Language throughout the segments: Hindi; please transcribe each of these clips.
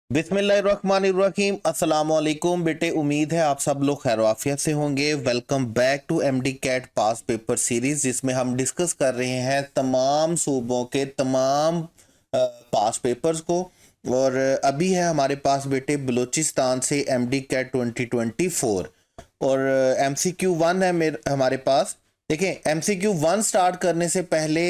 बिस्मिल्लाहिर्रहमानिर्रहीम अस्सलाम वालेकुम बेटे। उम्मीद है आप सब लोग खैर आफियत से होंगे। Welcome back to MD CAT past paper series, जिसमें हम डिस्कस कर रहे हैं तमाम सूबों के तमाम पास पेपर्स को। और अभी है हमारे पास बेटे बलूचिस्तान से एमडी कैट 2024 और MCQ 1 है हमारे पास। देखें, MCQ 1 स्टार्ट करने से पहले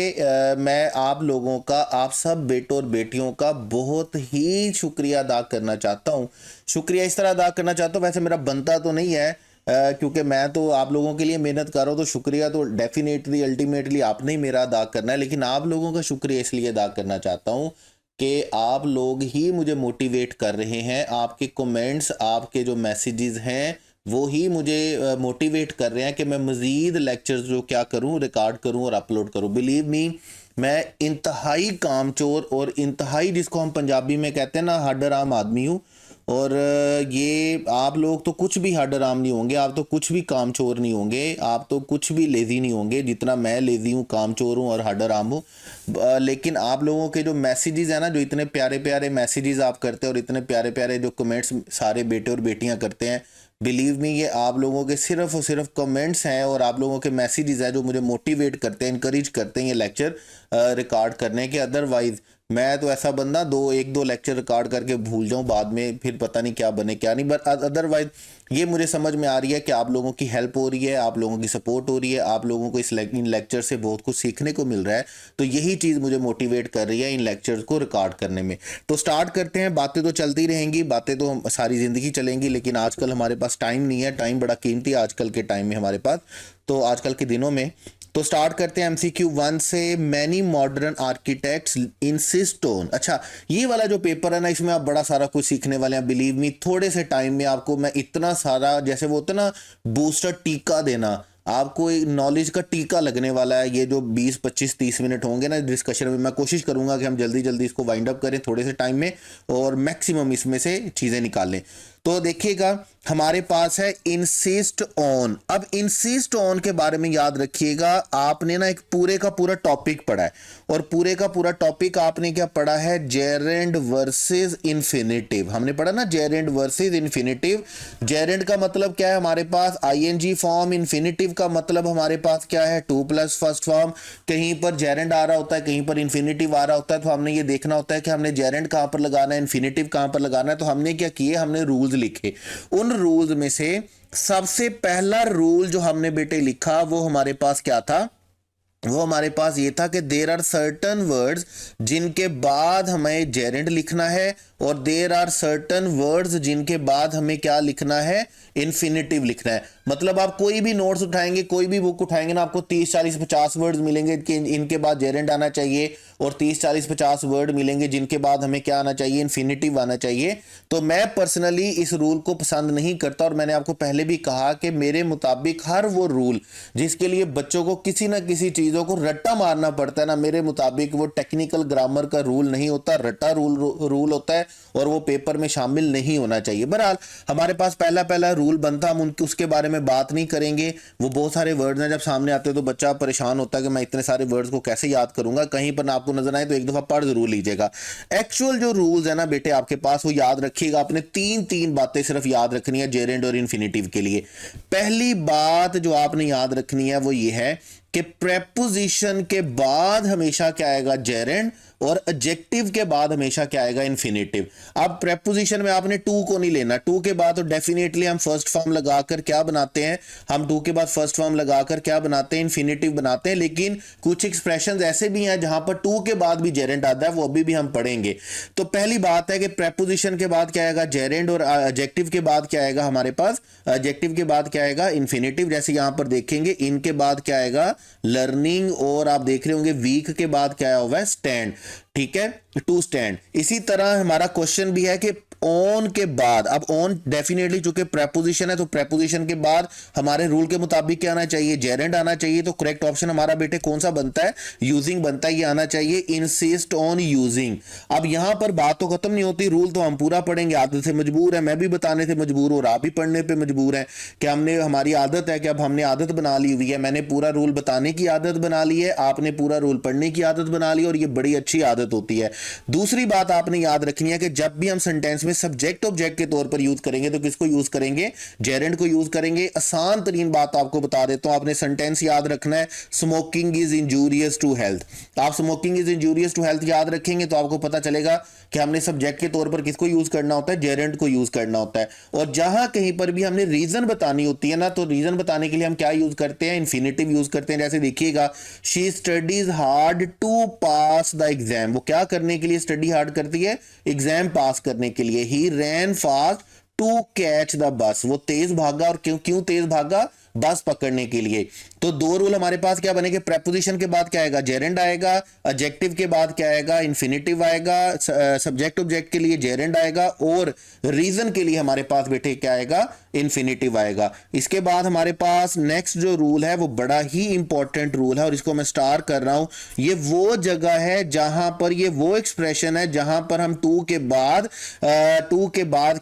मैं आप लोगों का, आप सब बेटों और बेटियों का बहुत ही शुक्रिया अदा करना चाहता हूँ। शुक्रिया इस तरह अदा करना चाहता हूँ, वैसे मेरा बनता तो नहीं है क्योंकि मैं तो आप लोगों के लिए मेहनत कर रहा हूँ, तो शुक्रिया तो डेफिनेटली अल्टीमेटली आपने ही मेरा अदा करना है। लेकिन आप लोगों का शुक्रिया इसलिए अदा करना चाहता हूँ कि आप लोग ही मुझे मोटिवेट कर रहे हैं। आपके कमेंट्स, आपके जो मैसेजेस हैं, वो ही मुझे मोटिवेट कर रहे हैं कि मैं मज़ीद लेक्चर्स जो क्या करूं, रिकॉर्ड करूं और अपलोड करूं। बिलीव मी, मैं इंतहाई कामचोर और इंतहाई, जिसको हम पंजाबी में कहते हैं ना, हडराम आदमी हूँ। और ये आप लोग तो कुछ भी हडराम नहीं होंगे, आप तो कुछ भी कामचोर नहीं होंगे, आप तो कुछ भी लेज़ी नहीं होंगे जितना मैं लेज़ी हूँ, कामचोर हूँ और हडराम हूँ। लेकिन आप लोगों के जो मैसेजेस हैं ना, जो इतने प्यारे प्यारे मैसेजेस आप करते हैं और इतने प्यारे प्यारे जो कमेंट्स सारे बेटे और बेटियां करते हैं, बिलीव मी, ये आप लोगों के सिर्फ और सिर्फ कमेंट्स हैं और आप लोगों के मैसेजेस हैं जो मुझे मोटिवेट करते हैं, इनकरेज करते हैं ये लेक्चर रिकॉर्ड करने के। अदरवाइज मैं तो ऐसा बंदा एक दो लेक्चर रिकॉर्ड करके भूल जाऊं, बाद में फिर पता नहीं क्या बने क्या नहीं। बट अदरवाइज ये मुझे समझ में आ रही है कि आप लोगों की हेल्प हो रही है, आप लोगों की सपोर्ट हो रही है, आप लोगों को इन लेक्चर से बहुत कुछ सीखने को मिल रहा है। तो यही चीज़ मुझे मोटिवेट कर रही है इन लेक्चर्स को रिकॉर्ड करने में। तो स्टार्ट करते हैं। बातें तो चलती रहेंगी, बातें तो सारी ज़िंदगी चलेंगी, लेकिन आजकल हमारे पास टाइम नहीं है। टाइम बड़ा कीमती है आजकल के टाइम में हमारे पास, तो आजकल के दिनों में। तो स्टार्ट करते हैं MCQ 1 से। Many modern architects insist on. अच्छा, ये वाला जो पेपर है ना, इसमें आप बड़ा सारा कुछ सीखने वाले हैं। बिलीव मी, थोड़े से टाइम में आपको मैं इतना सारा, जैसे वो होता है ना बूस्टर टीका देना, आपको एक नॉलेज का टीका लगने वाला है। ये जो 20 25 30 मिनट होंगे ना डिस्कशन में, मैं कोशिश करूंगा कि हम जल्दी जल्दी इसको वाइंड अप करें थोड़े से टाइम में और मैक्सिमम इसमें से चीज़ें निकालें। तो देखिएगा, हमारे पास है इंसिस्ट ऑन। अब इंसिस्ट ऑन के बारे में याद रखिएगा, आपने ना एक पूरे का पूरा टॉपिक पढ़ा है और पूरे का पूरा टॉपिक आपने क्या पढ़ा है, जेरेंड वर्सेस इन्फिनेटिव। हमने पढ़ा ना जेरेंड वर्सेस इन्फिनेटिव। जेरेंड का मतलब क्या है हमारे पास, आईएनजी फॉर्म। इन्फिनेटिव का मतलब हमारे पास क्या है, 2 प्लस फर्स्ट फॉर्म। कहीं पर जेरेंड आ रहा होता है, कहीं पर इन्फिनेटिव आ रहा होता है, तो हमने ये देखना होता है कि हमने जेरेंड कहां पर लगाना है, इन्फिनेटिव कहां पर लगाना है। तो हमने क्या किए, हमने रूल्स लिखे। उन रूल्स में से सबसे पहला रूल जो हमने बेटे लिखा, वो हमारे पास क्या था, वो हमारे पास ये था कि देर आर सर्टन वर्ड्स जिनके बाद हमें जेरेंड लिखना है और देर आर सर्टन वर्ड्स जिनके बाद हमें क्या लिखना है, इन्फिनेटिव लिखना है। मतलब आप कोई भी नोट्स उठाएंगे, कोई भी बुक उठाएंगे ना, आपको 30 40 50 वर्ड्स मिलेंगे कि इनके बाद जेरेंड आना चाहिए, और 30 40 50 वर्ड मिलेंगे जिनके बाद हमें क्या आना चाहिए, इन्फिनेटिव आना चाहिए। तो मैं पर्सनली इस रूल को पसंद नहीं करता, और मैंने आपको पहले भी कहा कि मेरे मुताबिक हर वो रूल जिसके लिए बच्चों को किसी ना किसी चीज़ों को रट्टा मारना पड़ता है ना, मेरे मुताबिक वो टेक्निकल ग्रामर का रूल नहीं होता, रट्टा रूल होता है, और वो पेपर में शामिल नहीं होना चाहिए। बहरहाल हमारे पास पहला पहला रूल बनता, हम उनके उसके बारे में बात नहीं करेंगे। वो बहुत सारे वर्ड्स हैं, जब सामने आते हैं तो बच्चा परेशान होता है कि मैं इतने सारे वर्ड्स को कैसे याद करूंगा। कहीं पर आपको नजर आए तो एक दफा पढ़ जरूर लीजिएगा। एक्चुअल जो रूल्स है ना बेटे आपके पास, वो याद रखिएगा। आपने तीन बातें सिर्फ याद रखनी है जेरेंड और इन्फिनेटिव के लिए। पहली बात जो आपने याद रखनी है वो ये है कि प्रेपोजिशन के बाद हमेशा क्या आएगा, जेरेंड, और एडजेक्टिव के बाद हमेशा क्या आएगा, इन्फिनेटिव। अब प्रेपोजिशन में आपने टू को नहीं लेना। टू के बाद तो डेफिनेटली हम फर्स्ट फॉर्म लगाकर क्या बनाते हैं, हम टू के बाद फर्स्ट फॉर्म लगाकर क्या बनाते हैं, इन्फिनेटिव बनाते हैं। लेकिन कुछ एक्सप्रेशंस ऐसे भी हैं जहां पर टू के बाद भी जेरेंड आता है, वो अभी भी हम पढ़ेंगे। तो पहली बात है कि प्रेपोजिशन के बाद क्या आएगा, जेरेंड, और एडजेक्टिव के बाद क्या आएगा हमारे पास, एडजेक्टिव के बाद क्या आएगा, इन्फिनेटिव। जैसे यहां पर देखेंगे, इनके बाद क्या आएगा, लर्निंग, और आप देख रहे होंगे वीक के बाद क्या आया हुआ है, स्टैंड। ठीक है, टू स्टैंड। इसी तरह हमारा क्वेश्चन भी है कि ऑन के बाद, अब ऑन डेफिनेटली चूंकि प्रेपोजिशन है तो प्रेपोजिशन के बाद हमारे रूल के मुताबिक क्या आना चाहिए, जेरेंड आना चाहिए। तो करेक्ट ऑप्शन हमारा बेटे कौन सा बनता है, यूजिंग बनता है, ये आना चाहिए, इंसिस्ट ऑन यूजिंग। अब यहां पर बात तो खत्म नहीं होती, रूल तो हम पूरा पढ़ेंगे, आदत से मजबूर है, मैं भी बताने से मजबूर हूं और आप भी पढ़ने पे मजबूर हैं कि हमने, हमारी आदत है कि अब हमने आदत बना ली हुई है, मैंने पूरा रूल बताने की आदत बना ली है, आपने पूरा रूल पढ़ने की आदत बना ली, और ये बड़ी अच्छी आदत होती है। दूसरी बात आपने याद रखनी है कि जब भी हम सेंटेंस में सब्जेक्ट ऑब्जेक्ट के तौर पर यूज करेंगे तो किसको यूज करेंगे, जेरेंड को यूज करेंगे। आसान तरीन बात आपको बता देता हूं, आपने सेंटेंस याद रखना है, smoking is injurious to health. आप smoking is injurious to health याद रखेंगे तो आपको पता चलेगा कि हमने सब्जेक्ट के तौर पर किसको यूज करना होता है, जेरेंड को यूज करना होता है। और जहां कहीं पर भी हमने रीजन बतानी होती है ना, तो रीजन बताने के लिए हम क्या यूज करते हैं, इंफिनिटिव यूज करते हैं। जैसे देखिएगा, she studies hard to pass the exam, वो क्या करने के लिए स्टडी हार्ड करती है, एग्जाम पास करने के लिए। He ran fast to catch the bus, वो तेज भागा, और क्यों क्यों तेज भागा, बस पकड़ने के लिए। तो दो रूल हमारे पास क्या बनेंगे, प्रेपोजिशन के बाद क्या आएगा, जेरेंड आएगा, एडजेक्टिव के बाद क्या आएगा, इंफिनिटिव आएगा, सब्जेक्ट ऑब्जेक्ट के लिए जेरेंड आएगा, और रीजन के लिए हमारे पास बेटे क्या आएगा, इंफिनिटिव आएगा। इसके बाद हमारे पास नेक्स्ट जो रूल है वो बड़ा ही इंपॉर्टेंट रूल है, और इसको मैं स्टार कर रहा हूं। ये वो जगह है जहां पर, ये वो एक्सप्रेशन है जहां पर हम टू के बाद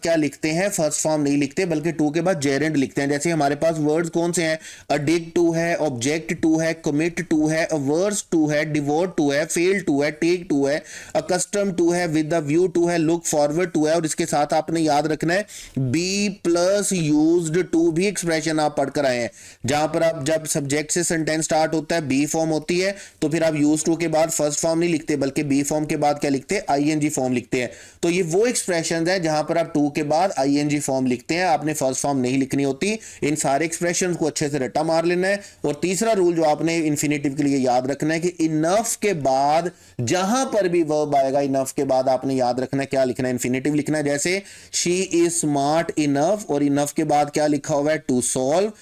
क्या लिखते हैं, फर्स्ट फॉर्म नहीं लिखते, बल्कि टू के बाद जेरेंड लिखते हैं। जैसे हमारे पास वर्ड्स कौन से हैं, अडिक्ट टू है, ऑब्जेक्ट टू है, कमिट टू है, अवर्स टू है, डिवोट टू है, फेल टू है, टेक टू है, अकस्टम टू है, विद द व्यू टू है, लुक फॉरवर्ड टू है। और इसके साथ आपने याद रखना है बी प्लस यूज्ड टू भी एक्सप्रेशन आप पढ़कर आए हैं, जहां पर आप जब सब्जेक्ट से सेंटेंस स्टार्ट होता है, बी फॉर्म होती है, तो फिर आप यूज टू के बाद फर्स्ट फॉर्म नहीं लिखते, बल्कि बी फॉर्म के बाद क्या लिखते हैं, आईएनजी फॉर्म लिखते हैं। तो ये वो एक्सप्रेशन है जहां पर आप टू के बाद आईएनजी फॉर्म लिखते हैं, आपने फर्स्ट फॉर्म नहीं लिखनी होती। इन सारे एक्सप्रेशन को अच्छे से रट्टा मार लेना है। और तीसरा रूल जो आपने इन्फिनेटिव के लिए याद रखना है कि इनफ के बाद जहां पर भी वर्ब आएगा, इनफ के बाद आपने याद रखना है क्या लिखना है, इन्फिनेटिव लिखना है। जैसे शी इज स्मार्ट इनफ, और इनफ के बाद क्या लिखा हुआ है, to solve.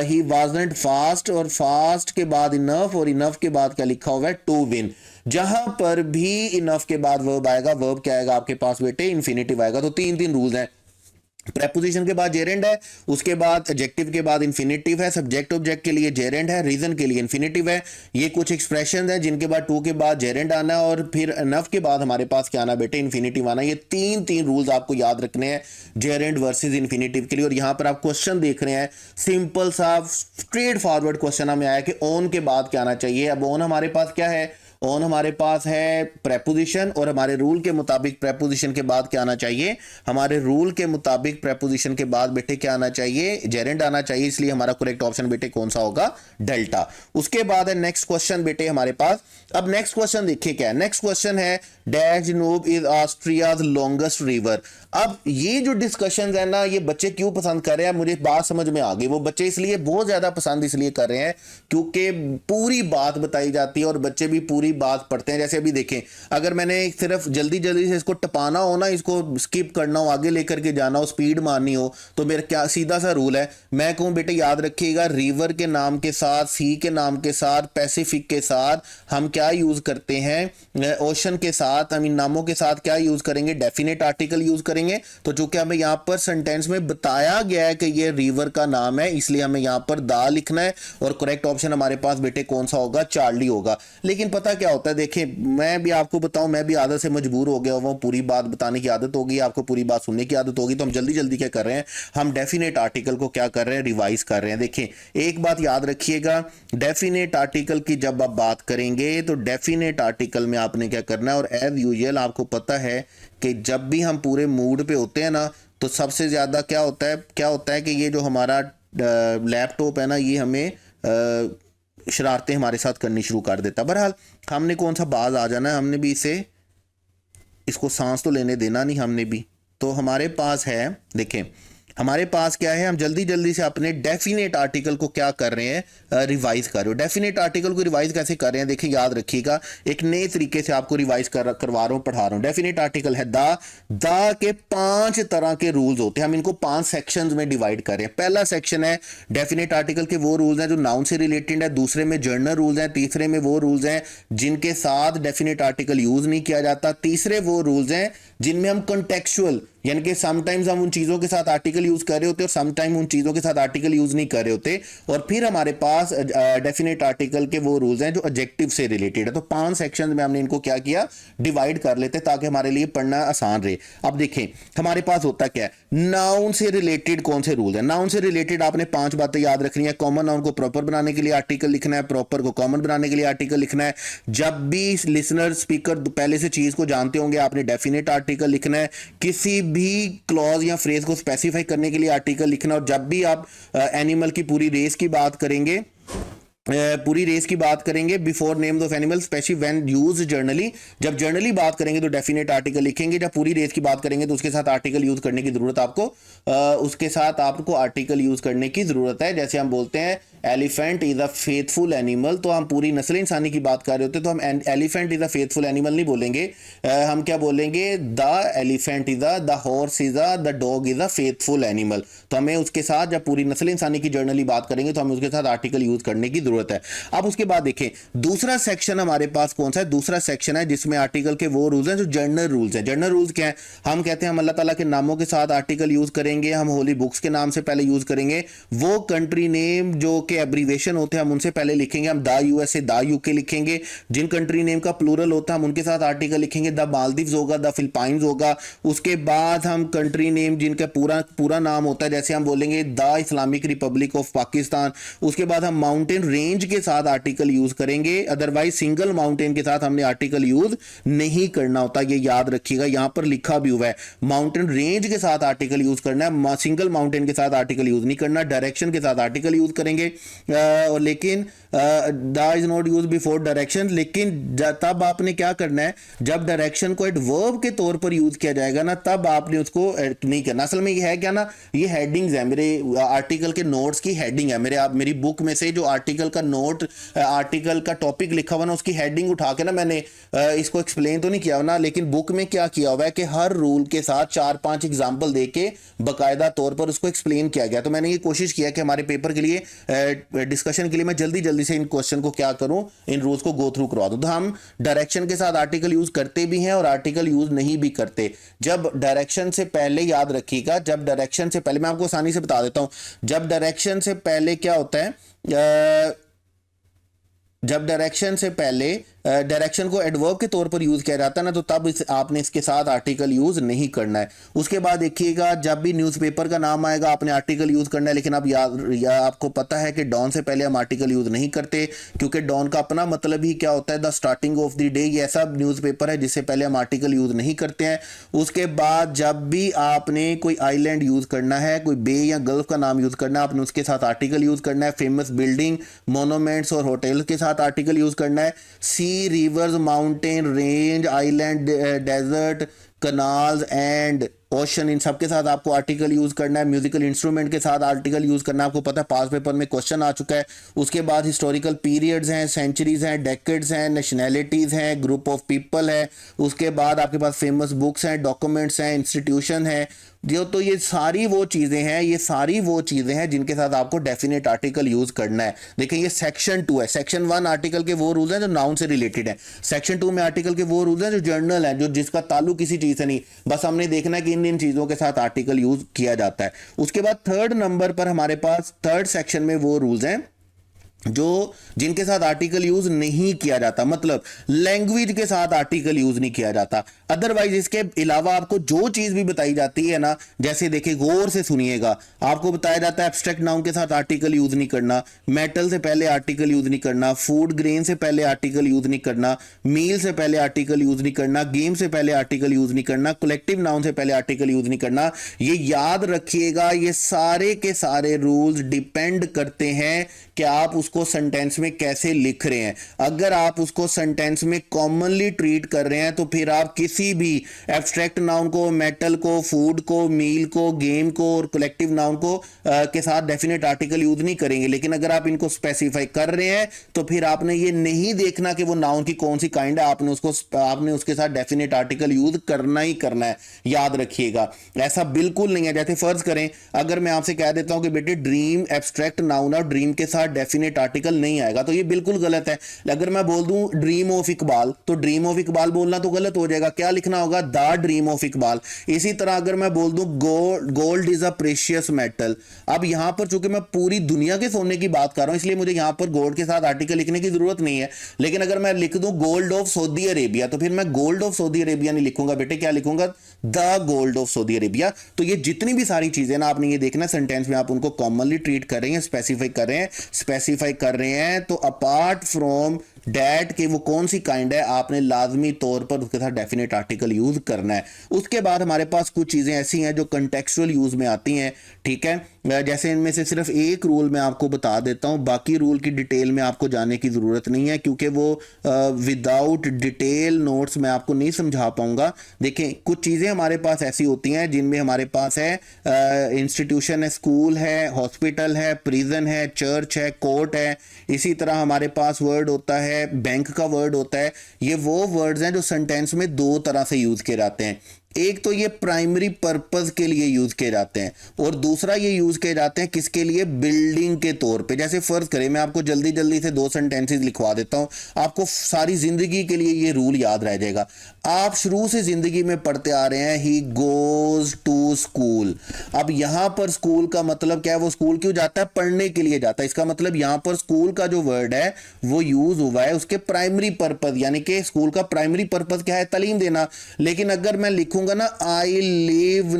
He wasn't fast, और फास्ट के बाद इनफ, और इनफ के बाद क्या लिखा हुआ है, टू विन। जहां पर भी इनफ के बाद वर्ब आएगा, वर्ब क्या आएगा आपके पास बेटे, इन्फिनेटिव आएगा। तो तीन तीन रूल्स हैं, प्रेपोजिशन के बाद जेरेंड है, उसके बाद एडजेक्टिव के बाद इन्फिनेटिव है, सब्जेक्ट ऑब्जेक्ट के लिए जेरेंड है, रीजन के लिए इन्फिनेटिव है। ये कुछ एक्सप्रेशंस हैं जिनके बाद टू के बाद जेरेंड आना, और फिर एनफ के बाद हमारे पास क्या आना बेटे, इन्फिनेटिव आना। ये तीन तीन रूल्स आपको याद रखने हैं जेरेंड वर्सेस इन्फिनेटिव के लिए। और यहां पर आप क्वेश्चन देख रहे हैं, सिंपल सा स्ट्रेट फॉरवर्ड क्वेश्चन हमें आया कि ऑन के बाद क्या आना चाहिए। अब ऑन हमारे पास क्या है, ऑन हमारे पास है प्रेपोजिशन, और हमारे रूल के मुताबिक प्रेपोजिशन के बाद क्या आना चाहिए, हमारे रूल के मुताबिक प्रेपोजिशन के बाद बेटे क्या आना चाहिए, जेरेंड आना चाहिए। इसलिए हमारा करेक्ट ऑप्शन बेटे कौन सा होगा, डेल्टा। उसके बाद है नेक्स्ट क्वेश्चन बेटे हमारे पास। अब नेक्स्ट क्वेश्चन देखिए क्या है, नेक्स्ट क्वेश्चन है डैनूब इज ऑस्ट्रियाज लॉन्गेस्ट रिवर। अब ये जो डिस्कशन है ना, ये बच्चे क्यों पसंद कर रहे हैं, मुझे बात समझ में आ गई। वो बच्चे इसलिए बहुत ज्यादा पसंद इसलिए कर रहे हैं क्योंकि पूरी बात बताई जाती है और बच्चे भी पूरी बात पढ़ते हैं। जैसे अभी देखें, अगर मैंने सिर्फ जल्दी जल्दी से इसको टपाना हो ना, इसको स्किप करना हो, आगे लेकर के जाना हो, स्पीड मारनी हो, तो मेरा क्या सीधा सा रूल है, मैं कहूं बेटे याद रखिएगा, रिवर के नाम के साथ, सी के नाम के साथ, पैसिफिक के साथ हम क्या यूज करते हैं, ओशन के साथ, हम इन नामों के साथ क्या यूज करेंगे, डेफिनेट आर्टिकल यूज करेंगे। तो चूंकि हमें यहां पर सेंटेंस में बताया गया है कि ये रिवर का नाम है, इसलिए हमें यहां पर दा लिखना है, और करेक्ट ऑप्शन हमारे पास बेटे कौन सा होगा, चार्ली होगा। लेकिन पता क्या होता है, देखें मैं भी आपको बताऊं, मैं भी आदत से मजबूर हो गया हूं, पूरी बात बताने की आदत होगी, आपको पूरी बात सुनने की आदत होगी, तो हम जल्दी जल्दी क्या कर रहे हैं, हम डेफिनेट आर्टिकल को क्या कर रहे हैं, रिवाइज कर रहे हैं। देखें एक बात याद रखिएगा, डेफिनेट आर्टिकल की जब आप बात करेंगे तो डेफिनेट आर्टिकल में आपने क्या करना है, और एज यूजुअल आपको पता है कि जब भी हम पूरे मूड पे होते हैं ना, तो सबसे ज्यादा क्या होता है कि ये जो हमारा लैपटॉप है ना, ये हमें शरारतें हमारे साथ करनी शुरू कर देता। बहरहाल हमने कौन सा बाज आ जाना है, हमने भी इसको सांस तो लेने देना नहीं हमने भी। तो हमारे पास है, देखें हमारे पास क्या है, हम जल्दी जल्दी से अपने डेफिनेट आर्टिकल को क्या कर रहे हैं, रिवाइज कर रहे हो। डेफिनेट आर्टिकल को रिवाइज कैसे कर रहे हैं, देखिए याद रखिएगा, एक नए तरीके से आपको रिवाइज करवा रहा हूं, पढ़ा रहा हूं। डेफिनेट आर्टिकल है दा के 5 तरह के रूल्स होते हैं, हम इनको 5 सेक्शंस में डिवाइड कर रहे हैं। पहला सेक्शन है डेफिनेट आर्टिकल के वो रूल्स हैं जो नाउन से रिलेटेड है, दूसरे में जर्नल रूल्स हैं, तीसरे में वो रूल्स हैं जिनके साथ डेफिनेट आर्टिकल यूज नहीं किया जाता, तीसरे वो रूल्स हैं जिनमें हम कंटेक्चुअल यानी कि समटाइम्स हम उन चीज़ों के साथ आर्टिकल यूज़ कर रहे होते हैं और समटाइम उन चीज़ों के साथ आर्टिकल यूज़ नहीं कर रहे होते। और फिर हमारे पास डेफिनेट आर्टिकल के वो रूल्स हैं जो एडजेक्टिव से रिलेटेड है। तो 5 सेक्शन में हमने इनको क्या किया, डिवाइड कर लेते हैं ताकि हमारे लिए पढ़ना आसान रहे। अब देखें हमारे पास होता क्या है, नाउन से रिलेटेड कौन से रूल है। नाउन से रिलेटेड आपने 5 बातें याद रखनी है। कॉमन नाउन को प्रॉपर बनाने के लिए आर्टिकल लिखना है, प्रॉपर को कॉमन बनाने के लिए आर्टिकल लिखना है। जब भी लिसनर स्पीकर पहले से चीज को जानते होंगे, आपने डेफिनेट आर्टिकल लिखना है। किसी भी क्लॉज या फ्रेज को स्पेसिफाई करने के लिए आर्टिकल लिखना है। और जब भी आप एनिमल की पूरी रेस की बात करेंगे, before names of animal specially when use generally, जब जर्नली बात करेंगे तो डेफिनेट आर्टिकल लिखेंगे। जब पूरी रेस की बात करेंगे तो उसके साथ आर्टिकल यूज करने की जरूरत आपको आर्टिकल यूज करने की जरूरत है। जैसे हम बोलते हैं elephant is a faithful animal, तो हम पूरी नस्ल इंसानी की बात कर रहे होते तो हम elephant is a faithful animal नहीं बोलेंगे। हम क्या बोलेंगे, the elephant is the horse is the dog is a faithful animal. तो हमें उसके साथ जब पूरी नस्ल इंसानी की जर्नली बात करेंगे तो हमें उसके साथ आर्टिकल यूज करने की जरूरत है। अब उसके बाद देखें दूसरा सेक्शन हमारे पास कौन सा है। दूसरा सेक्शन है जिसमें आर्टिकल के वो रूल्स हैं जो जर्नल रूल्स हैं। जर्नल रूल्स क्या है, हम कहते हैं हम अल्लाह ताला के नामों के साथ आर्टिकल यूज करेंगे, हम होली बुक्स के नाम से पहले यूज करेंगे। वो कंट्री नेम जो के एब्रीवेशन होते हैं हम उनसे पहले लिखेंगे। हम द यूएसए द यूके लिखेंगे। जिन कंट्री नेम का प्लूरल होता है हम उनके साथ आर्टिकल लिखेंगे। द मालदीव्स होगा, द फिलिपाइंस होगा। उसके बाद हम कंट्री नेम जिनका पूरा नाम होता है, जैसे हम बोलेंगे the Islamic Republic of Pakistan. उसके बाद हम माउंटेन रेंज के साथ आर्टिकल यूज करेंगे। अदरवाइज सिंगल माउंटेन के साथ हमने आर्टिकल यूज नहीं करना होता, ये याद रखिएगा। यहां पर लिखा भी हुआ है माउंटेन रेंज के साथ आर्टिकल यूज करना है, सिंगल माउंटेन के साथ आर्टिकल यूज नहीं करना। डायरेक्शन के साथ आर्टिकल यूज करेंगे और लेकिन the is not use before direction. लेकिन तब आपने क्या करना है, जब डायरेक्शन को एडवर्ब के तौर पर यूज किया जाएगा ना, तब आपने उसको नहीं करना। असल में ये है क्या ना, ये हेडिंग्स है, मेरे आर्टिकल के नोट्स की हेडिंग है। मेरी बुक में से जो आर्टिकल का नोट, आर्टिकल का टॉपिक लिखा हुआ ना, उसकी हेडिंग उठा के ना मैंने इसको एक्सप्लेन तो नहीं किया ना, लेकिन बुक में क्या किया हुआ है कि हर रूल के साथ 4-5 एग्जांपल देके बाकायदा तौर पर उसको एक्सप्लेन किया गया। तो मैंने ये कोशिश किया कि हमारे पेपर के लिए डिस्कशन के लिए मैं जल्दी जल्दी से इन क्वेश्चन को क्या करूं, इन रूल्स को गो थ्रू करवा दूं। तो हम डायरेक्शन के साथ आर्टिकल यूज करते भी हैं और आर्टिकल यूज नहीं भी करते। जब डायरेक्शन से पहले, याद रखिएगा, जब डायरेक्शन से पहले, मैं आपको आसानी से बता देता हूं, जब डायरेक्शन से पहले क्या होता है, जब डायरेक्शन से पहले डायरेक्शन को एडवर्ब के तौर पर यूज किया जाता है ना, तो तब आपने इसके साथ आर्टिकल यूज नहीं करना है। उसके बाद देखिएगा, जब भी न्यूज़पेपर का नाम आएगा आपने आर्टिकल यूज करना है। लेकिन अब आपको पता है कि डॉन से पहले हम आर्टिकल यूज नहीं करते, क्योंकि डॉन का अपना मतलब ही क्या होता है, the starting of the day. ये ऐसा न्यूज़पेपर है जिससे पहले हम आर्टिकल यूज नहीं करते हैं। उसके बाद जब भी आपने कोई आइलैंड यूज करना है, कोई बे या गल्फ का नाम यूज करना है, आपने उसके साथ आर्टिकल यूज करना है। फेमस बिल्डिंग, मोनूमेंट्स और होटल के साथ आर्टिकल यूज करना है। Sea, rivers, mountain range, island, desert, canals and ocean, इन सब के साथ आपको आर्टिकल यूज करना है। म्यूजिकल इंस्ट्रूमेंट के साथ आर्टिकल यूज करना है। आपको पता है पास पेपर में क्वेश्चन आ चुका है। उसके बाद हिस्टोरिकल पीरियड्स हैं, सेंचुरीज हैं, डेकेड्स हैं, नेशनैलिटीज हैं, ग्रुप ऑफ पीपल है। उसके बाद आपके पास फेमस बुक्स हैं, डॉक्यूमेंट्स हैं, इंस्टीट्यूशन है। तो ये सारी वो चीजें हैं जिनके साथ आपको डेफिनेट आर्टिकल यूज करना है। देखिए ये सेक्शन 2 है। सेक्शन 1 आर्टिकल के वो रूल्स हैं जो नाउन से रिलेटेड है। सेक्शन 2 में आर्टिकल के वो रूल्स हैं जो जर्नल है, जो जिसका ताल्लुक किसी चीज से नहीं, बस हमने देखना है कि इन चीजों के साथ आर्टिकल यूज किया जाता है। उसके बाद 3rd नंबर पर हमारे पास 3rd सेक्शन में वो रूल्स हैं जो जिनके साथ आर्टिकल यूज नहीं किया जाता, मतलब लैंग्वेज के साथ आर्टिकल यूज नहीं किया जाता। अदरवाइज इसके अलावा आपको जो चीज भी बताई जाती है ना, जैसे देखिए गौर से सुनिएगा, आपको बताया जाता है एब्स्ट्रैक्ट नाउन के साथ आर्टिकल यूज नहीं करना, मेटल से पहले आर्टिकल यूज नहीं करना, फूड ग्रेन से पहले आर्टिकल यूज नहीं करना, मील से पहले आर्टिकल यूज नहीं करना, गेम से पहले आर्टिकल यूज नहीं करना, कलेक्टिव नाउन से पहले आर्टिकल यूज नहीं करना। ये याद रखिएगा, ये सारे के सारे रूल्स डिपेंड करते हैं कि आप उसको सेंटेंस में कैसे लिख रहे हैं। अगर आप उसको सेंटेंस में कॉमनली ट्रीट कर रहे हैं तो फिर आप किसी भी एब्स्ट्रैक्ट नाउन को, मेटल को, फूड को, मील को, गेम को और कलेक्टिव नाउन को के साथ डेफिनेट आर्टिकल यूज नहीं करेंगे। लेकिन अगर आप इनको स्पेसिफाई कर रहे हैं तो फिर आपने ये नहीं देखना कि वो नाउन की कौन सी काइंड है, आपने उसके साथ डेफिनेट आर्टिकल यूज करना ही करना है। याद रखिएगा, ऐसा बिल्कुल नहीं है। जैसे फर्ज करें, अगर मैं आपसे कह देता हूं कि बेटे ड्रीम एब्स्ट्रैक्ट नाउन और ड्रीम के साथ साथ डेफिनेट आर्टिकल नहीं आएगा, तो ये बिल्कुल गलत है। अगर मैं बोल दूं ड्रीम ऑफ इकबाल, तो ड्रीम ऑफ इकबाल बोलना तो गलत हो जाएगा, क्या लिखना होगा, द ड्रीम ऑफ इकबाल। इसी तरह अगर मैं बोल दूं gold is a precious metal, अब यहां पर चूंकि मैं पूरी दुनिया के सोने की बात कर रहा हूं इसलिए मुझे यहां पर गोल्ड के साथ आर्टिकल लिखने की जरूरत नहीं है। लेकिन अगर मैं लिख दूं गोल्ड ऑफ सऊदी अरेबिया, तो फिर मैं गोल्ड ऑफ सऊदी अरेबिया नहीं लिखूंगा बेटे, क्या लिखूंगा, the gold of Saudi Arabia. तो ये जितनी भी सारी चीजें ना आपने ये देखना सेंटेंस में आप उनको कॉमनली ट्रीट कर रहे हैं, स्पेसिफाई कर रहे हैं। तो अपार्ट फ्रॉम डैट के वो कौन सी काइंड है, आपने लाजमी तौर पर उसके साथ डेफिनेट आर्टिकल यूज करना है। उसके बाद हमारे पास कुछ चीजें ऐसी हैं जो कंटेक्चुअल यूज में आती हैं, ठीक है। जैसे इनमें से सिर्फ एक रूल मैं आपको बता देता हूं, बाकी रूल की डिटेल में आपको जाने की जरूरत नहीं है क्योंकि वो विदाउट डिटेल नोट्स मैं आपको नहीं समझा पाऊंगा। देखें कुछ चीजें हमारे पास ऐसी होती हैं जिनमें हमारे पास है इंस्टीट्यूशन है, स्कूल है, हॉस्पिटल है, प्रिजन है, चर्च है, कोर्ट है। इसी तरह हमारे पास वर्ड होता है, बैंक का वर्ड होता है। ये वो वर्ड्स हैं जो सेंटेंस में दो तरह से यूज किए जाते हैं। एक तो ये प्राइमरी पर्पस के लिए यूज किए जाते हैं और दूसरा ये यूज किए जाते हैं किसके लिए, बिल्डिंग के तौर पे। जैसे फर्ज करें मैं आपको जल्दी जल्दी से दो सेंटेंसेस लिखवा देता हूं, आपको सारी जिंदगी के लिए ये रूल याद रह जाएगा। आप शुरू से जिंदगी में पढ़ते आ रहे हैं ही गोज टू स्कूल। अब यहां पर स्कूल का मतलब क्या है, वो स्कूल क्यों जाता है, पढ़ने के लिए जाता है। इसका मतलब यहां पर स्कूल का जो वर्ड है वो यूज हुआ है उसके प्राइमरी पर्पस, यानी कि स्कूल का प्राइमरी पर्पस क्या है, तालीम देना। लेकिन अगर मैं लिखूंगा ना आई लिव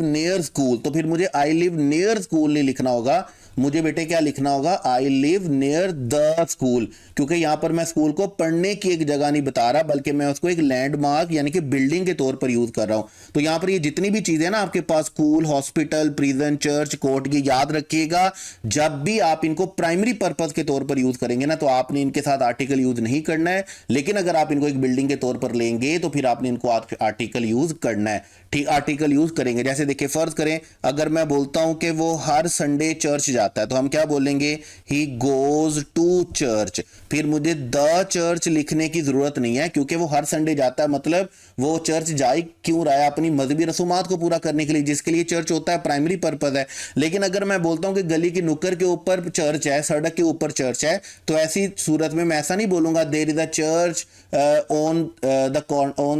नियर स्कूल, तो फिर मुझे आई लिव नियर स्कूल नहीं लिखना होगा, मुझे बेटे क्या लिखना होगा, I live near the school. क्योंकि यहां पर मैं स्कूल को पढ़ने की एक जगह नहीं बता रहा बल्कि मैं उसको एक लैंडमार्क यानी कि बिल्डिंग के तौर पर यूज कर रहा हूं। तो यहां पर ये जितनी भी चीजें ना आपके पास, school, hospital, prison, church, court, ये याद रखिएगा। जब भी आप इनको प्राइमरी पर्पज के तौर पर यूज करेंगे ना तो आपने इनके साथ आर्टिकल यूज नहीं करना है। लेकिन अगर आप इनको एक बिल्डिंग के तौर पर लेंगे तो फिर आपने इनको आर्टिकल यूज करना है, ठीक, आर्टिकल यूज करेंगे। जैसे देखिए फर्ज करें अगर मैं बोलता हूं कि वो हर संडे चर्च जाता है, तो हम क्या बोलेंगे, ही गोज टू चर्च। फिर मुझे द चर्च लिखने की जरूरत नहीं है क्योंकि वो हर संडे जाता है, मतलब वो चर्च जाए क्यों रहा है, अपनी मजहबी रसूमात को पूरा करने के लिए, जिसके लिए चर्च होता है, प्राइमरी पर्पज है। लेकिन अगर मैं बोलता हूं कि गली की नुक्कड़ के ऊपर चर्च है, सड़क के ऊपर चर्च है, तो ऐसी सूरत में मैं ऐसा नहीं बोलूंगा there is a church on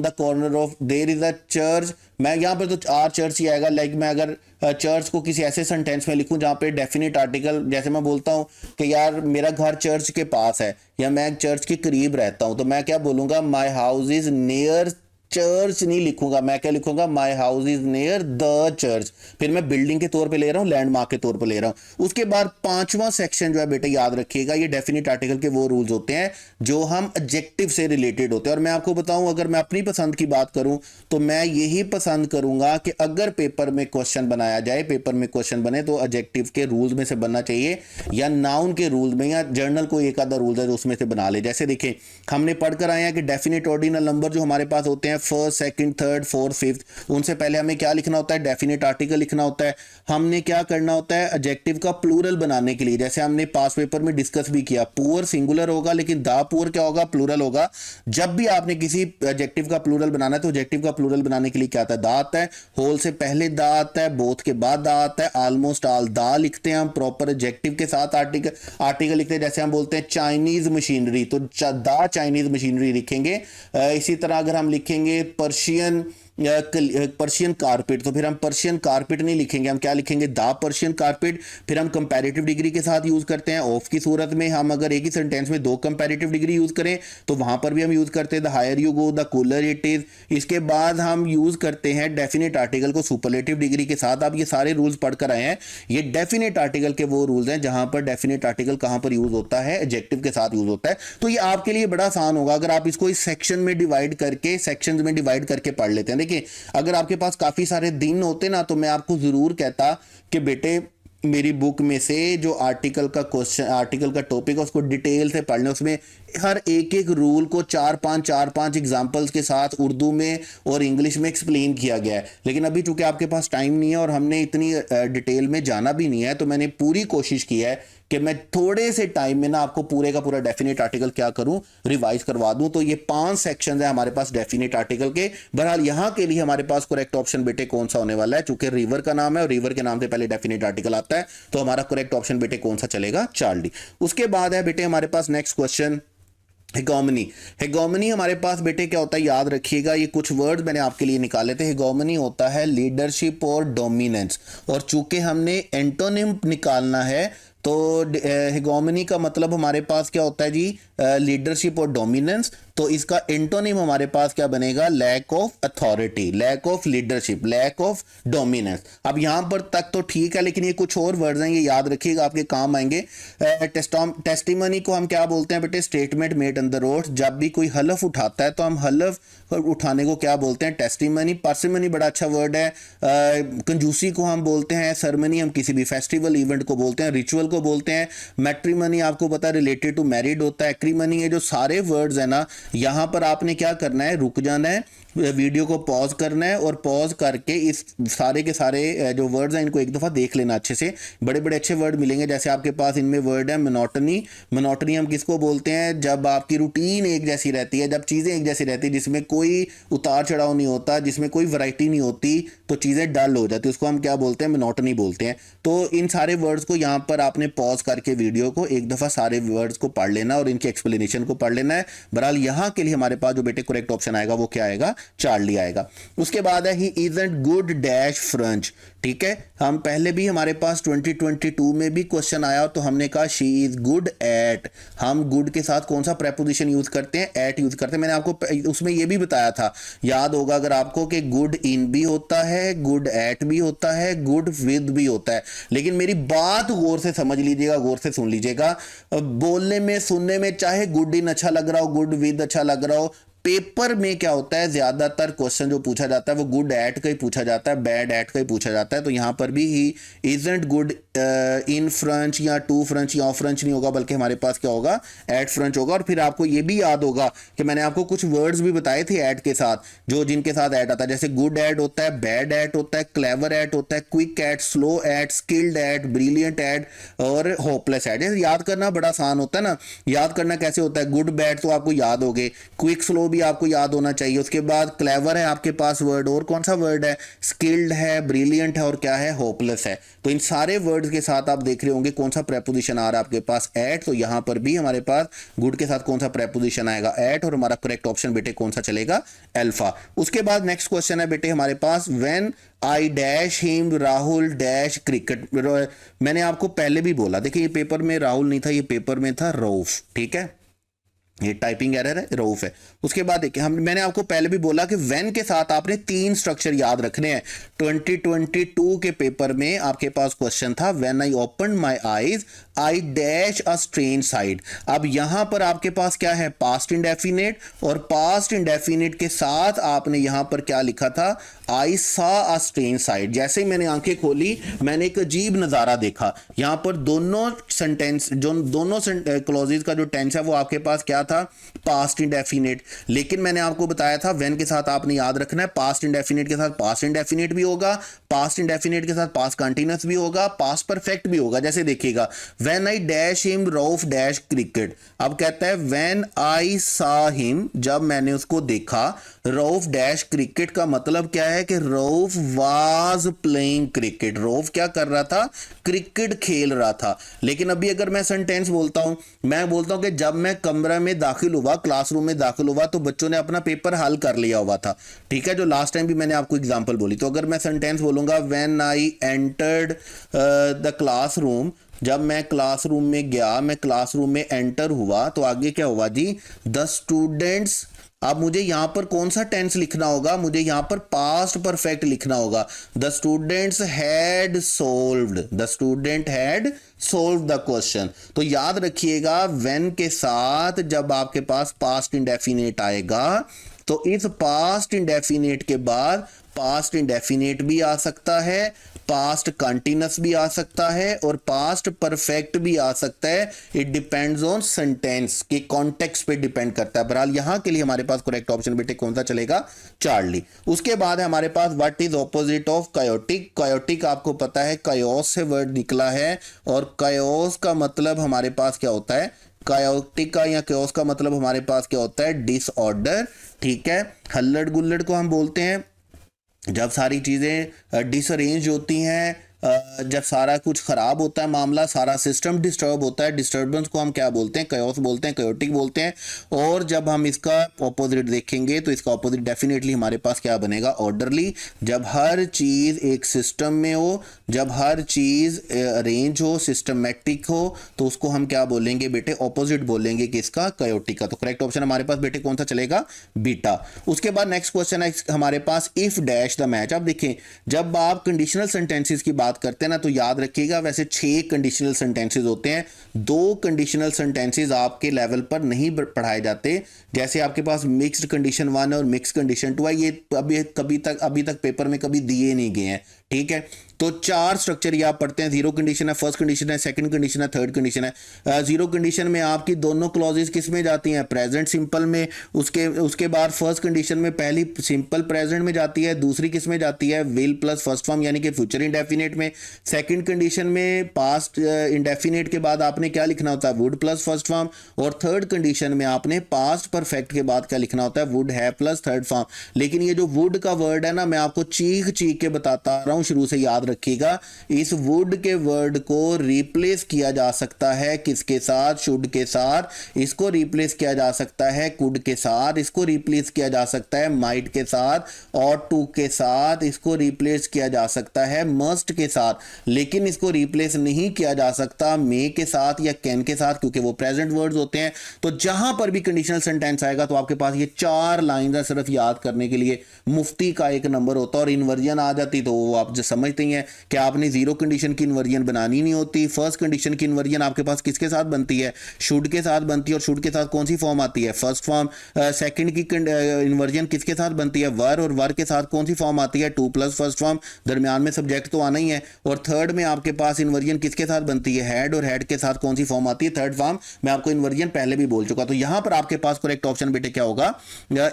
the corner of, there is a church, मैं यहां पर तो आर चर्च ही आएगा। लाइक मैं अगर चर्च को किसी ऐसे सेंटेंस में लिखूं जहां पे डेफिनेट आर्टिकल, जैसे मैं बोलता हूं कि यार मेरा घर चर्च के पास है या मैं चर्च के करीब रहता हूं, तो मैं क्या बोलूंगा, my house is near church नहीं लिखूंगा, मैं क्या लिखूंगा, my house is near the church. फिर मैं बिल्डिंग के तौर पे ले रहा हूं, लैंडमार्क के तौर पे ले रहा हूं। उसके बाद पांचवा सेक्शन जो है बेटे याद रखिएगा, ये डेफिनेट आर्टिकल के वो रूल्स होते हैं जो हम एडजेक्टिव से रिलेटेड होते हैं। और मैं आपको बताऊं अगर मैं अपनी पसंद की बात करूं तो मैं यही पसंद करूंगा कि अगर पेपर में क्वेश्चन बनाया जाए, पेपर में क्वेश्चन बने तो एडजेक्टिव के रूल्स में से बनना चाहिए या नाउन के रूल्स में, या जर्नल को एक आधा रूल है जो उसमें से बना ले। जैसे देखिए हमने पढ़कर आए हैं कि डेफिनेट ऑर्डिनल नंबर जो हमारे पास होते हैं, first, second, third, fourth, fifth, उनसे पहले हमें क्या लिखना होता है, डेफिनेट आर्टिकल लिखना होता है। हमने क्या करना होता है, एडजेक्टिव का प्लूरल बनाने के लिए, जैसे हमने पास पेपर में डिस्कस भी किया, पुअर सिंगुलर होगा लेकिन द पुअर क्या होगा, प्लूरल होगा। जब भी आपने किसी एडजेक्टिव का प्लूरल बनाना है तो एडजेक्टिव का प्लूरल बनाने के लिए क्या आता है, द आता है, होल से पहले द आता है, बोथ के बाद द आता है, ऑलमोस्ट ऑल द लिखते हैं हम प्रॉपर एडजेक्टिव के साथ आर्टिकल लिखते हैं। जैसे हम बोलते हैं चाइनीज मशीनरी, तो द चाइनीज मशीनरी लिखेंगे। इसी तरह अगर हम लिखेंगे पर्शियन कारपेट, तो फिर हम पर्शियन कारपेट नहीं लिखेंगे, हम क्या लिखेंगे, द पर्शियन कारपेट। फिर हम कंपैरेटिव डिग्री के साथ यूज करते हैं। ऑफ की सूरत में हम अगर एक ही सेंटेंस में दो कंपैरेटिव डिग्री यूज करें तो वहां पर भी हम यूज करते हैं the higher you go the cooler it is. इसके बाद हम यूज करते हैं डेफिनेट आर्टिकल को सुपरलेटिव डिग्री के साथ। आप ये सारे रूल्स पढ़कर आए हैं, ये डेफिनेट आर्टिकल के वो रूल्स हैं जहां पर डेफिनेट आर्टिकल कहां पर यूज होता है, एडजेक्टिव के साथ यूज होता है। तो ये आपके लिए बड़ा आसान होगा अगर आप इसको इस सेक्शन में डिवाइड करके पढ़ लेते हैं। देखिए अगर आपके पास काफी सारे दिन होते ना तो मैं आपको जरूर कहता कि बेटे मेरी बुक में से जो आर्टिकल का क्वेश्चन, आर्टिकल का टॉपिक है उसको डिटेल से पढ़ लें, उसमें हर एक एक रूल को चार पांच एग्जाम्पल्स के साथ उर्दू में और इंग्लिश में एक्सप्लेन किया गया है। लेकिन अभी चूंकि आपके पास टाइम नहीं है और हमने इतनी डिटेल में जाना भी नहीं है, तो मैंने पूरी कोशिश की है कि मैं थोड़े से टाइम में ना आपको पूरे का पूरा डेफिनेट आर्टिकल क्या करूं, रिवाइज करवा दूं। तो ये 5 सेक्शन है हमारे पास डेफिनेट आर्टिकल के। बहरहाल यहां के लिए हमारे पास करेक्ट ऑप्शन बेटे कौन सा होने वाला है, चूंकि रिवर का नाम है और रिवर के नाम से पहले डेफिनेट आर्टिकल आता है, तो हमारा करेक्ट ऑप्शन बेटे कौन सा चलेगा, चार्ली। उसके बाद है बेटे हमारे पास नेक्स्ट क्वेश्चन हेगोमनी। हेगोमनी हमारे पास बेटे क्या होता है, याद रखिएगा, ये कुछ वर्ड मैंने आपके लिए निकाले थे। हेगोमनी होता है लीडरशिप और डोमिनेंस, और चूंकि हमने एंटोनिम निकालना है तो हेगोमनी का मतलब हमारे पास क्या होता है जी, लीडरशिप और डोमिनेंस। तो इसका एंटोनिम हमारे पास क्या बनेगा, lack of authority, lack of leadership, lack of dominance. अब यहां पर तक तो ठीक है, लेकिन ये कुछ और वर्ड्स हैं, ये याद रखिएगा, आपके काम आएंगे। टेस्टिमनी को हम क्या बोलते हैं बेटे, statement made on the road. जब भी कोई हलफ उठाता है तो हम हलफ उठाने को क्या बोलते हैं, टेस्टिमनी। पार्सिमनी बड़ा अच्छा वर्ड है। कंजूसी को हम बोलते हैं सरमनी, हम किसी भी फेस्टिवल इवेंट को बोलते हैं, रिचुअल को बोलते हैं। मैट्रिमनी आपको पता है रिलेटेड टू मैरिड होता है। एक्रीमनी, ये जो सारे वर्ड्स है ना, यहां पर आपने क्या करना है, रुक जाना है, वीडियो को पॉज करना है और पॉज करके इस सारे के सारे जो वर्ड्स हैं इनको एक दफ़ा देख लेना अच्छे से। बड़े बड़े अच्छे वर्ड मिलेंगे, जैसे आपके पास इनमें वर्ड है मोनोटनी। मोनोटनी हम किसको बोलते हैं, जब आपकी रूटीन एक जैसी रहती है, जब चीज़ें एक जैसी रहती है, जिसमें कोई उतार चढ़ाव नहीं होता, जिसमें कोई वैरायटी नहीं होती, तो चीज़ें डल हो जाती है, उसको हम क्या बोलते हैं, मोनोटनी बोलते हैं। तो इन सारे वर्ड्स को यहाँ पर आपने पॉज करके वीडियो को एक दफ़ा सारे वर्ड्स को पढ़ लेना और इनकी एक्सप्लेनेशन को पढ़ लेना है। बहरहाल यहाँ के लिए हमारे पास जो बेटे करेक्ट ऑप्शन आएगा वो क्या आएगा, चार्ली आएगा। उसके बाद है ही इजंट गुड डैश फ्रेंच। ठीक है, हम पहले भी हमारे पास 2022 में भी क्वेश्चन आया तो हमने कहा शी इज गुड एट। हम गुड के साथ कौन सा प्रेपोजिशन यूज करते हैं, एट यूज करते हैं। मैंने आपको उसमें यह भी बताया था, याद होगा अगर आपको, कि गुड इन भी होता है, गुड एट भी होता है, गुड विद भी होता है। लेकिन मेरी बात गौर से समझ लीजिएगा, गौर से सुन लीजिएगा। बोलने में सुनने में चाहे गुड इन अच्छा लग रहा हो, गुड विद अच्छा लग रहा हो, पेपर में क्या होता है, ज्यादातर क्वेश्चन जो पूछा जाता है वो गुड एट का ही पूछा जाता है, बैड एट का ही पूछा जाता है। तो यहां पर भी ही इजंट गुड इन फ्रेंच या टू फ्रेंच या फ्रेंच नहीं होगा, बल्कि हमारे पास क्या होगा, एट फ्रेंच होगा। और फिर आपको ये भी याद होगा कि मैंने आपको कुछ वर्ड्स भी बताए थे एट के साथ, जो जिनके साथ एट आता है, जैसे गुड एट होता है, बैड एट होता है, क्लेवर एट होता है, quick at, slow at, skilled at, brilliant at और होपलेस एट। याद करना बड़ा आसान होता है ना। याद करना कैसे होता है, गुड बैड तो आपको याद हो गए, क्विक स्लो भी आपको याद होना चाहिए। उसके बाद क्लेवर है आपके पास वर्ड, और कौन सा वर्ड है, स्किल्ड है, ब्रिलियंट है और क्या है, होपलेस है। तो इन सारे वर्ड्स के साथ आप देख रहे होंगे कौन सा प्रेपोजिशन आ रहा है आपके पास, एट। तो यहां पर भी हमारे पास गुड के साथ कौन सा प्रेपोजिशन आएगा, एट। और हमारा करेक्ट ऑप्शन बेटे कौन सा चलेगा, अल्फा। उसके बाद नेक्स्ट क्वेश्चन है बेटे हमारे पास, when I dash him Rahul dash cricket. मैंने आपको पहले भी बोला, देखिए ये पेपर में राहुल नहीं था, ये पेपर में था रऊफ। ठीक है, ये टाइपिंग एरर है, रऊफ है। उसके बाद देखिए मैंने आपको पहले भी बोला कि व्हेन के साथ आपने 3 स्ट्रक्चर याद रखने हैं। 2022 के पेपर में आपके पास क्वेश्चन था, when I open my eyes I dash a strange side. अब यहां पर आपके पास क्या है, पास्ट इंडेफिनिट, और पास्ट इंडेफिनिट के साथ आपने यहां पर क्या लिखा था, आई सा अ स्ट्रेंज साइड। जैसे ही मैंने आंखें खोली मैंने एक अजीब नजारा देखा। यहां पर दोनों सेंटेंस, जो दोनों क्लॉजेस का जो टेंस है वो आपके पास क्या था, पास्ट इंडेफिनिट। लेकिन मैंने आपको बताया था व्हेन के साथ आपने याद रखना है, पास्ट इंडेफिनिट के साथ पास्ट इंडेफिनिट भी होगा, पास्ट इंडेफिनिट के साथ पास्ट कंटीन्यूअस भी होगा, पास्ट परफेक्ट भी होगा। जैसे देखिएगा, when I dash him Rauf dash cricket. अब कहता है व्हेन आई सा हिम, जब मैंने उसको देखा, रऊफ डैश क्रिकेट का मतलब क्या है कि Rauf was playing cricket. Rauf क्या कर रहा था, क्रिकेट खेल रहा था। लेकिन अभी अगर मैं सेंटेंस बोलता हूं, मैं बोलता हूं कि जब मैं कमरा में दाखिल हुआ, क्लासरूम में दाखिल हुआ, तो बच्चों ने अपना पेपर हल कर लिया हुआ था। ठीक है, जो लास्ट टाइम भी मैंने आपको एग्जांपल बोली। तो अगर मैं सेंटेंस बोलूंगा, when I entered the classroom, जब मैं क्लासरूम में गया, मैं क्लासरूम में एंटर हुआ, तो आगे क्या हुआ जी, द स्टूडेंट्स। अब मुझे यहां पर कौन सा टेंस लिखना होगा, मुझे यहां पर पास्ट परफेक्ट लिखना होगा। The students had solved, the student had solve the question. तो याद रखिएगा, व्हेन के साथ जब आपके पास पास्ट इंडेफिनिट आएगा, तो इस पास्ट इंडेफिनिट के बाद पास्ट इंडेफिनिट भी आ सकता है, पास्ट कंटिन्यूस भी आ सकता है और पास्ट परफेक्ट भी आ सकता है। इट डिपेंड्स ऑन सेंटेंस के कॉन्टेक्स्ट पे डिपेंड करता है। बहरहाल यहां के लिए हमारे पास करेक्ट ऑप्शन बेटे कौन सा चलेगा? चार्ली। उसके बाद है हमारे पास what is opposite of chaotic. Chaotic आपको पता है कायोस से वर्ड निकला है और कायोस का मतलब हमारे पास क्या होता है? कायोटिक का या कायोस का मतलब हमारे पास क्या होता है? डिसऑर्डर। ठीक है, हल्लड़ गुल्लड़ को हम बोलते हैं जब सारी चीज़ें डिसअरेंज होती हैं, जब सारा कुछ खराब होता है, मामला सारा सिस्टम डिस्टर्ब होता है, डिस्टर्बेंस को हम क्या बोलते हैं? कायोस बोलते हैं, कायोटिक बोलते हैं। और जब हम इसका ऑपोजिट देखेंगे तो इसका ऑपोजिट डेफिनेटली हमारे पास क्या बनेगा? ऑर्डरली। जब हर चीज़ एक सिस्टम में हो, जब हर चीज़ अरेंज हो, सिस्टमेटिक हो, तो उसको हम क्या बोलेंगे बेटे? ऑपोजिट बोलेंगे किसका? कायोटिक का। तो करेक्ट ऑप्शन हमारे पास बेटे कौन सा चलेगा? बीटा। उसके बाद नेक्स्ट क्वेश्चन है हमारे पास इफ डैश द मैच। अब देखें, जब आप कंडीशनल सेंटेंसेस की बात करते हैं ना तो याद रखिएगा वैसे 6 कंडीशनल सेंटेंसेस होते हैं। 2 कंडीशनल सेंटेंसेस आपके लेवल पर नहीं पढ़ाए जाते, जैसे आपके पास मिक्स्ड कंडीशन 1 और मिक्स कंडीशन 2 है। ये अभी तक पेपर में कभी दिए नहीं गए हैं। ठीक है, तो 4 स्ट्रक्चर ये आप पढ़ते हैं। 0 कंडीशन है, फर्स्ट कंडीशन है, सेकंड कंडीशन है, थर्ड कंडीशन है। 0 कंडीशन में आपकी दोनों क्लॉजेस किस में जाती हैं? प्रेजेंट सिंपल में। उसके बाद फर्स्ट कंडीशन में पहली सिंपल प्रेजेंट में जाती है, दूसरी किस में जाती है? विल प्लस फर्स्ट फॉर्म यानी कि फ्यूचर इंडेफिनिट में। सेकंड कंडीशन में पास्ट इंडेफिनिट के बाद आपने क्या लिखना होता है? Would plus first form. और थर्ड कंडीशन में आपने पास्ट परफेक्ट के बाद क्या लिखना होता है? वुड है प्लस थर्ड फॉर्म। लेकिन ये जो वुड का वर्ड है ना, मैं आपको चीख चीख के बताता रहा हूं, शुरू से याद रखिएगा। इस वुड के वर्ड को रिप्लेस किया जा सकता है किसके साथ? शुड के साथ। इसको रिप्लेस किया जा सकता है कुड के साथ। इसको रिप्लेस किया जा सकता है माइट के साथ और टू के साथ। इसको रिप्लेस किया जा सकता है मस्ट के साथ, लेकिन इसको रिप्लेस नहीं किया जा सकता मे के साथ या कैन के साथ, क्योंकि वो प्रेजेंट वर्ड्स होते हैं। तो जहां पर भी कंडीशनल सेंटेंस आएगा तो आपके पास ये 4 लाइन है सिर्फ याद करने के लिए। मुफ्ती का एक नंबर होता है। और इन्वर्जन आ जाती तो वो आप जो समझते ही हैं कि आपने 0 कंडीशन की इन्वर्जन बनानी नहीं होती। फर्स्ट कंडीशन की इन्वर्जन आपके पास किसके साथ बनती है? शुड के साथ बनती है। और शुड के साथ कौन सी फॉर्म आती है? First form. सेकंड की इन्वर्जन किसके साथ बनती है? वर। और वर के साथ कौन सी फॉर्म आती है? 2 प्लस फर्स्ट फॉर्म। दरमियान में सब्जेक्ट तो आना ही है। और थर्ड में आपके पास इन्वर्जन किसके साथ बनती है? हैड। और हैड के साथ कौन सी फॉर्म आती है? Third form. मैं आपको इन्वर्जन पहले भी बोल चुका। तो यहां पर आपके पास करेक्ट ऑप्शन बेटे क्या होगा?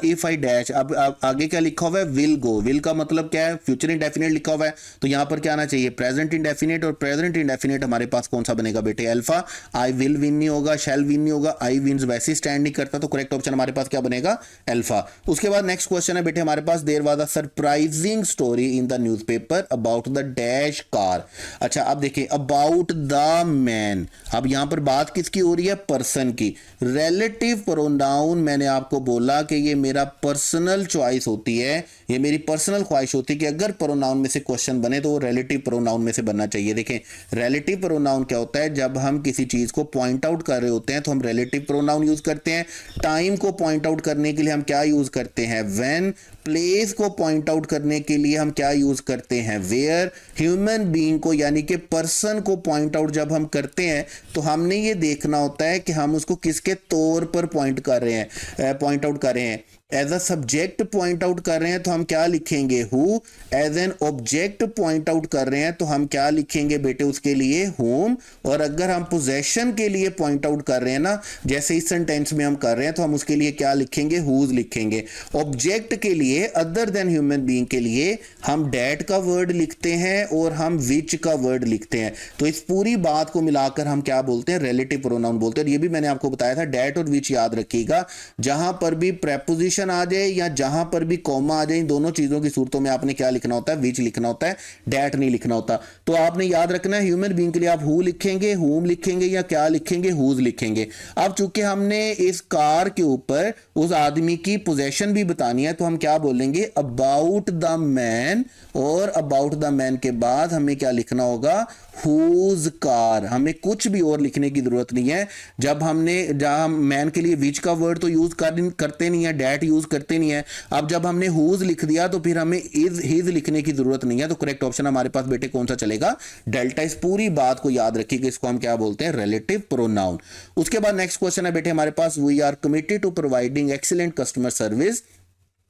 If I dash. अब आगे क्या लिखा हुआ है? Will go. विल का मतलब क्या है? फ्यूचर इंडेफिनिट लिखा हुआ है, तो यहां पर क्या आना चाहिए? Present indefinite. और प्रेजेंट इंडेफिनिट हमारे पास कौन सा बनेगा बेटे? अल्फा। आई विल विन नहीं होगा, शैल विन नहीं होगा, आई विन्स वैसे स्टैंड नहीं करता, तो करेक्ट ऑप्शन हमारे पास क्या बनेगा? अल्फा। उसके बाद नेक्स्ट क्वेश्चन है बेटे हमारे पास there was a surprising story in the newspaper about the dash car. अच्छा, अब देखिए अबाउट द मैन। अब यहां पर बात किसकी हो रही है? पर्सन की। रिलेटिव प्रोनाउन मैंने आपको बोला कि ये मेरा पर्सनल चॉइस होती है, ये मेरी पर्सनल ख्वाहिश होती है कि अगर प्रोनाउन में से क्वेश्चन बने तो वो रिलेटिव प्रोनाउन में से बनना चाहिए। देखें, रिलेटिव प्रोनाउन क्या होता है? जब हम किसी चीज को पॉइंट आउट कर रहे होते हैं तो हम रिलेटिव प्रोनाउन यूज करते हैं। टाइम को पॉइंट आउट करने के लिए हम क्या यूज करते हैं? व्हेन। प्लेस को पॉइंट आउट करने के लिए हम क्या यूज करते हैं? वेयर। ह्यूमन बीइंग को यानी कि पर्सन को पॉइंट आउट जब हम करते हैं तो हमने ये देखना होता है कि हम उसको किसके तौर पर पॉइंट कर रहे हैं, पॉइंट आउट कर रहे हैं। As a subject point out कर रहे हैं तो हम क्या लिखेंगे? Who. As an object point out कर रहे हैं तो हम क्या लिखेंगे बेटे उसके लिए? होम। और अगर हम पोजेशन के लिए पॉइंट आउट कर रहे हैं ना, जैसे इस सेंटेंस में हम कर रहे हैं, तो हम उसके लिए क्या लिखेंगे? हुज लिखेंगे। ऑब्जेक्ट के लिए अदर देन ह्यूमन बीइंग के लिए हम डैट का वर्ड लिखते हैं और हम विच का वर्ड लिखते हैं। तो इस पूरी बात को मिलाकर हम क्या बोलते हैं? रिलेटिव प्रोनाउन बोलते हैं। और ये भी मैंने आपको बताया था, डैट और विच याद रखिएगा। जहां पर भी प्रेपोजिशन आ जाए या जहां पर भी कॉमा आ जाए, इन दोनों चीजों की सूरतों में आपने क्या लिखना होता है? विच लिखना होता है, डैट नहीं लिखना होता। तो आपने याद रखना है ह्यूमन बीइंग के लिए आप हु लिखेंगे, हुम लिखेंगे या क्या लिखेंगे? हुज लिखेंगे। अब चूंकि हमने इस कार के ऊपर उस आदमी की पोजेशन भी बतानी है तो हम क्या बोलेंगे? About the man. और अबाउट द मैन के बाद हमें क्या लिखना होगा? Whose car. हमें कुछ भी और लिखने की जरूरत नहीं है। जहां मैन के लिए विच का वर्ड तो यूज करते नहीं है, डैट यूज करते नहीं है। अब जब हमने हुज लिख दिया तो फिर हमें इज हिज लिखने की जरूरत नहीं है। तो करेक्ट ऑप्शन हमारे पास बेटे कौन सा चलेगा? डेल्टा। इस पूरी बात को याद रखिएगा, इसको हम क्या बोलते हैं? Relative pronoun. उसके बाद नेक्स्ट क्वेश्चन है बेटे हमारे पास we are committed to providing excellent customer service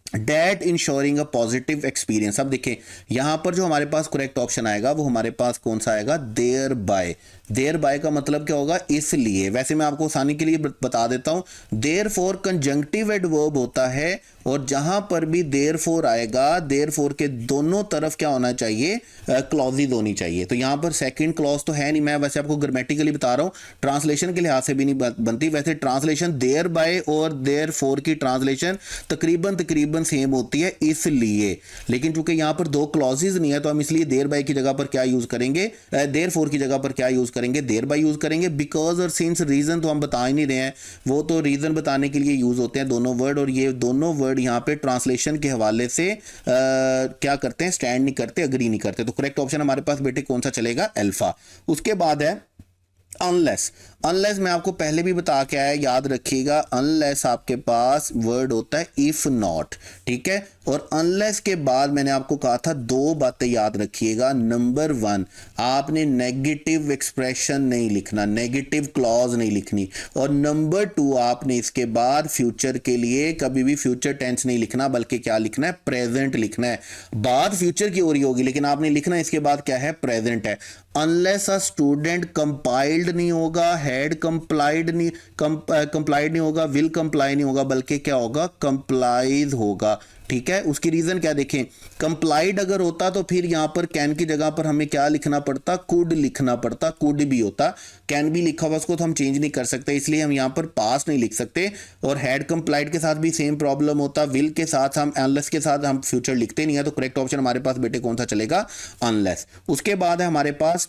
that ensuring a positive experience. अब देखिए यहां पर जो हमारे पास करेक्ट ऑप्शन आएगा वो हमारे पास कौन सा आएगा, देयर बाय। देयर बाय का मतलब क्या होगा, इसलिए। वैसे मैं आपको आसानी के लिए बता देता हूं, देयर फोर कंजंक्टिव एडवर्ब होता है, और जहां पर भी देयर फोर आएगा, देयर फोर के दोनों तरफ क्या होना चाहिए, क्लॉजेज होनी चाहिए। तो यहां पर सेकंड क्लॉज तो है नहीं, मैं वैसे आपको ग्रामेटिकली बता रहा हूं, ट्रांसलेशन के लिहाज से भी नहीं बनती। वैसे ट्रांसलेशन देयर बाय और देयर फोर की ट्रांसलेशन तकरीबन तकरीबन सेम होती है, इसलिए। लेकिन चूंकि यहां पर दो क्लॉजेज नहीं है, तो हम इसलिए देयर बाय की जगह पर क्या यूज करेंगे, देयर फोर की जगह पर क्या यूज करेंगे, देयर बाय यूज करेंगे। बिकॉज और सिंस, रीजन तो हम बता ही नहीं रहे हैं, वो तो रीजन बताने के लिए यूज होते हैं दोनों वर्ड, और ये दोनों वर्ड यहाँ पे ट्रांसलेशन के हवाले से क्या करते हैं, स्टैंड नहीं करते, अग्री नहीं करते। तो करेक्ट ऑप्शन हमारे पास बेटे कौन सा चलेगा, अल्फा। उसके बाद है अनलेस। अनलेस मैं आपको पहले भी बता के आया, याद रखिएगा, अनलेस आपके पास वर्ड होता है इफ नॉट, ठीक है। और अनलेस के बाद मैंने आपको कहा था दो बातें याद रखिएगा। नंबर वन, आपने नेगेटिव एक्सप्रेशन नहीं लिखना, नेगेटिव क्लॉज नहीं लिखनी। और नंबर टू, आपने इसके बाद फ्यूचर के लिए कभी भी फ्यूचर टेंस नहीं लिखना, बल्कि क्या लिखना है, प्रेजेंट लिखना है। बात फ्यूचर की हो रही होगी, लेकिन आपने लिखना इसके बाद क्या है, प्रेजेंट है। अनलेस अ स्टूडेंट कंपाइल्ड नहीं होगा, हैड कंप्लाइड नहीं, कंप्लाइड नहीं होगा, विल कंप्लाई नहीं होगा, बल्कि क्या होगा, कंप्लाइज होगा, ठीक है। उसकी रीजन क्या देखें, कंप्लाइड अगर होता तो फिर यहां पर कैन की जगह पर हमें क्या लिखना पड़ता, कुड लिखना पड़ता। कुड भी होता, कैन भी लिखा हुआ, उसको तो हम चेंज नहीं कर सकते, इसलिए हम यहां पर पास नहीं लिख सकते। और हैड कंप्लाइड के साथ भी सेम प्रॉब्लम होता, विल के साथ हम, अनलेस के साथ हम फ्यूचर लिखते नहीं है। तो करेक्ट ऑप्शन हमारे पास बेटे कौन सा चलेगा, अनलेस। उसके बाद है हमारे पास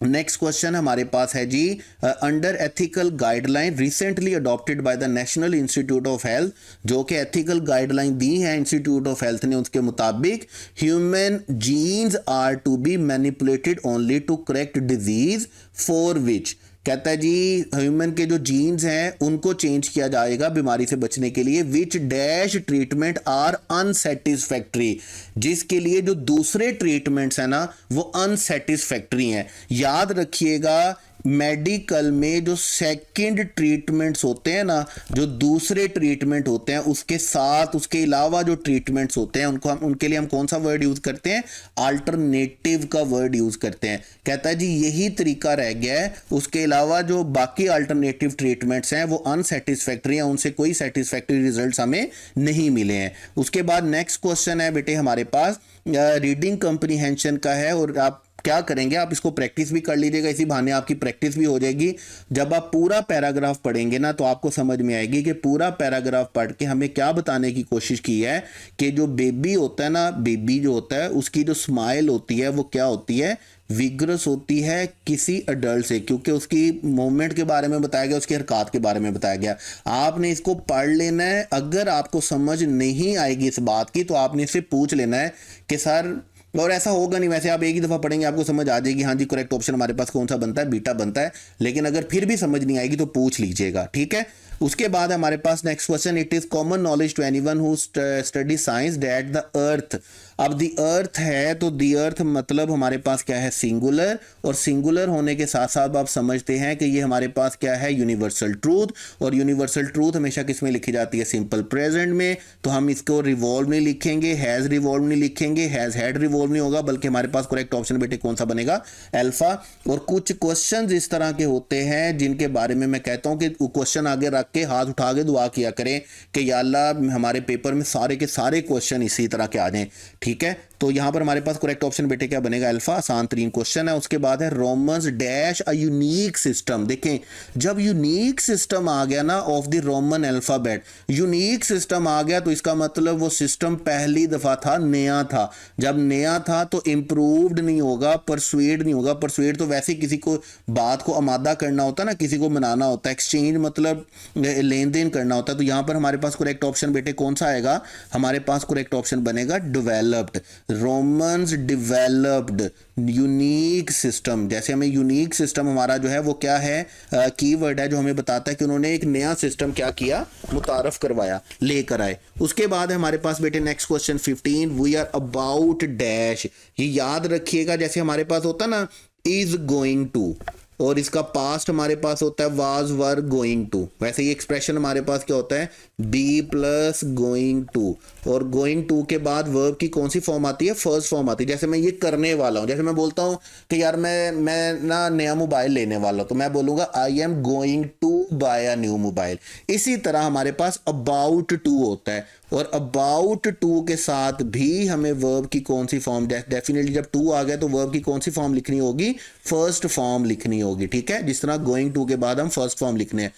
नेक्स्ट क्वेश्चन, हमारे पास है जी, under ethical guideline recently adopted by the national institute of health, जो कि एथिकल गाइडलाइन दी है इंस्टीट्यूट ऑफ हेल्थ ने, उसके मुताबिक human genes are to be manipulated only to correct disease for which. कहता है जी ह्यूमन के जो जीन्स हैं उनको चेंज किया जाएगा बीमारी से बचने के लिए, विच डैश ट्रीटमेंट आर अनसेटिस्फैक्ट्री, जिसके लिए जो दूसरे ट्रीटमेंट्स हैं ना वो अनसेटिस्फैक्ट्री हैं। याद रखिएगा, मेडिकल में जो सेकंड ट्रीटमेंट्स होते हैं ना, जो दूसरे ट्रीटमेंट होते हैं, उसके साथ उसके अलावा जो ट्रीटमेंट्स होते हैं उनको हम, उनके लिए हम कौन सा वर्ड यूज करते हैं, अल्टरनेटिव का वर्ड यूज करते हैं। कहता है जी यही तरीका रह गया है, उसके अलावा जो बाकी अल्टरनेटिव ट्रीटमेंट्स हैं वो अनसेटिस्फैक्ट्री हैं, उनसे कोई सेटिस्फैक्ट्री रिजल्ट्स हमें नहीं मिले हैं। उसके बाद नेक्स्ट क्वेश्चन है बेटे हमारे पास रीडिंग कंप्रीहेंशन का है, और आप क्या करेंगे, आप इसको प्रैक्टिस भी कर लीजिएगा, इसी बहाने आपकी प्रैक्टिस भी हो जाएगी। जब आप पूरा पैराग्राफ पढ़ेंगे ना तो आपको समझ में आएगी कि पूरा पैराग्राफ पढ़ के हमें क्या बताने की कोशिश की है कि जो बेबी होता है ना, बेबी जो होता है उसकी जो स्माइल होती है वो क्या होती है, विग्रस होती है किसी अडल्ट से, क्योंकि उसकी मूवमेंट के बारे में बताया गया, उसकी हरकत के बारे में बताया गया। आपने इसको पढ़ लेना है, अगर आपको समझ नहीं आएगी इस बात की तो आपने इससे पूछ लेना है कि सर, और ऐसा होगा नहीं, वैसे आप एक ही दफ़ा पढ़ेंगे आपको समझ आ जाएगी, हाँ जी करेक्ट ऑप्शन हमारे पास कौन सा बनता है, बीटा बनता है। लेकिन अगर फिर भी समझ नहीं आएगी तो पूछ लीजिएगा, ठीक है। उसके बाद हमारे पास next question, it is common knowledge to anyone who study science that the earth. अब दी अर्थ है तो दी अर्थ मतलब हमारे पास क्या है, सिंगुलर, और सिंगुलर होने के साथ साथ आप समझते हैं कि ये हमारे पास क्या है, यूनिवर्सल ट्रूथ। और यूनिवर्सल ट्रूथ हमेशा किस में लिखी जाती है, सिंपल प्रेजेंट में। तो हम इसको रिवॉल्व नहीं लिखेंगे, हैज रिवॉल्व नहीं लिखेंगे, हैज हैड रिवॉल्व नहीं होगा, बल्कि हमारे पास करेक्ट ऑप्शन बेटे कौन सा बनेगा, अल्फा। और कुछ क्वेश्चन इस तरह के होते हैं जिनके बारे में मैं कहता हूं कि क्वेश्चन आगे रख के हाथ उठा के दुआ किया करें कि या अल्लाह हमारे पेपर में सारे के सारे क्वेश्चन इसी तरह के आ जाएं, ठीक है। तो यहां पर हमारे पास करेक्ट ऑप्शन बेटे क्या बनेगा, अल्फा, आसान तरीन क्वेश्चन है। उसके बाद है Romans dash a unique system. देखें जब यूनिक सिस्टम आ गया ना of the Roman alphabet, unique system आ गया तो इसका मतलब वो सिस्टम पहली दफा था, नया था। जब नया था तो इंप्रूव्ड नहीं होगा, परसुएड नहीं होगा। परसुएड तो वैसे किसी को बात को आमादा करना होता है ना, किसी को मनाना होता है, एक्सचेंज मतलब लेन देन करना होता है। तो यहां पर हमारे पास करेक्ट ऑप्शन बेटे कौन सा आएगा, हमारे पास करेक्ट ऑप्शन बनेगा developed. Romans developed unique system. जैसे हमें यूनिक सिस्टम हमारा जो है वो क्या है, कीवर्ड है जो हमें बताता है कि उन्होंने एक नया सिस्टम क्या किया, मुतारफ करवाया, लेकर आए। उसके बाद हमारे पास बेटे next question 15, we are about dash. ये याद रखिएगा, जैसे हमारे पास होता ना इज गोइंग टू, और इसका पास्ट हमारे पास होता है वाज वर गोइंग टू, वैसे ये एक्सप्रेशन हमारे पास क्या होता है, बी प्लस गोइंग टू, और गोइंग टू के बाद वर्ब की कौन सी फॉर्म आती है, फर्स्ट फॉर्म आती है। जैसे मैं ये करने वाला हूँ, जैसे मैं बोलता हूँ कि यार मैं ना नया मोबाइल लेने वाला हूँ, तो मैं बोलूँगा I am going to buy a new mobile. इसी तरह हमारे पास अबाउट टू होता है, और अबाउट टू के साथ भी हमें वर्ब की कौन सी फॉर्म, डेफिनेटली जब टू आ गया तो वर्ब की कौन सी फॉर्म लिखनी होगी, फर्स्ट फॉर्म लिखनी होगी। ठीक है, जिस तरह गोइंग टू के बाद हम फर्स्ट फॉर्म लिखने हैं।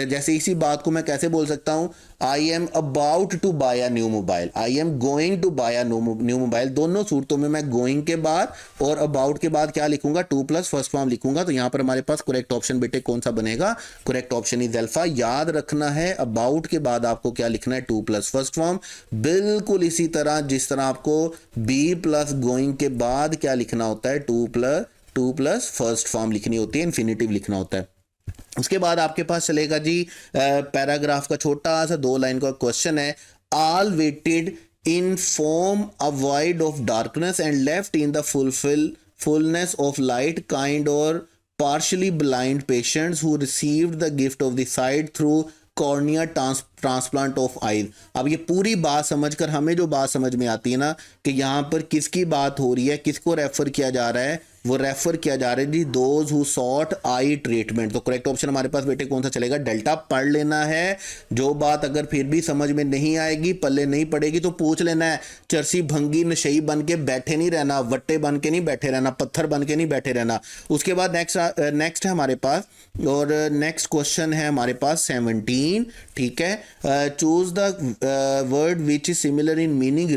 जैसे इसी बात को मैं कैसे बोल सकता हूं, I am about to buy a new mobile, I am going to buy a new mobile. दोनों सूरतों में मैं गोइंग के बाद और अबाउट के बाद क्या लिखूंगा, टू प्लस फर्स्ट फॉर्म लिखूंगा। तो यहां पर हमारे पास करेक्ट ऑप्शन बेटे कौन सा बनेगा, करेक्ट ऑप्शन इज अल्फा। याद रखना है अबाउट के बाद आपको क्या लिखना है, टू प्लस फर्स्ट फॉर्म। बिल्कुल इसी तरह जिस तरह आपको बी प्लस गोइंग के बाद क्या लिखना होता है, टू प्लस फर्स्ट फॉर्म लिखनी होती है, इन्फिनिटिव लिखना होता है। उसके बाद आपके पास चलेगा जी पैराग्राफ का छोटा सा 2 लाइन का क्वेश्चन है, all waited in form avoid of darkness and left in the fullness of light kind और partially blind patients who received the gift of the sight through cornea transplant of eyes. अब ये पूरी बात समझकर हमें जो बात समझ में आती है ना कि यहाँ पर किसकी बात हो रही है, किसको रेफर किया जा रहा है, वो रेफर किया जा रहा है जी those who sought eye treatment. तो करेक्ट ऑप्शन हमारे पास बेटे कौन सा चलेगा, डेल्टा। पढ़ लेना है, जो बात अगर फिर भी समझ में नहीं आएगी, पल्ले नहीं पड़ेगी तो पूछ लेना है। चरसी भंगी नशई बन के बैठे नहीं रहना, वट्टे बन के नहीं बैठे रहना, पत्थर बन के नहीं बैठे रहना। उसके बाद नेक्स्ट है हमारे पास, और नेक्स्ट क्वेश्चन है हमारे पास 17। ठीक है, choose the word which is similar in meaning.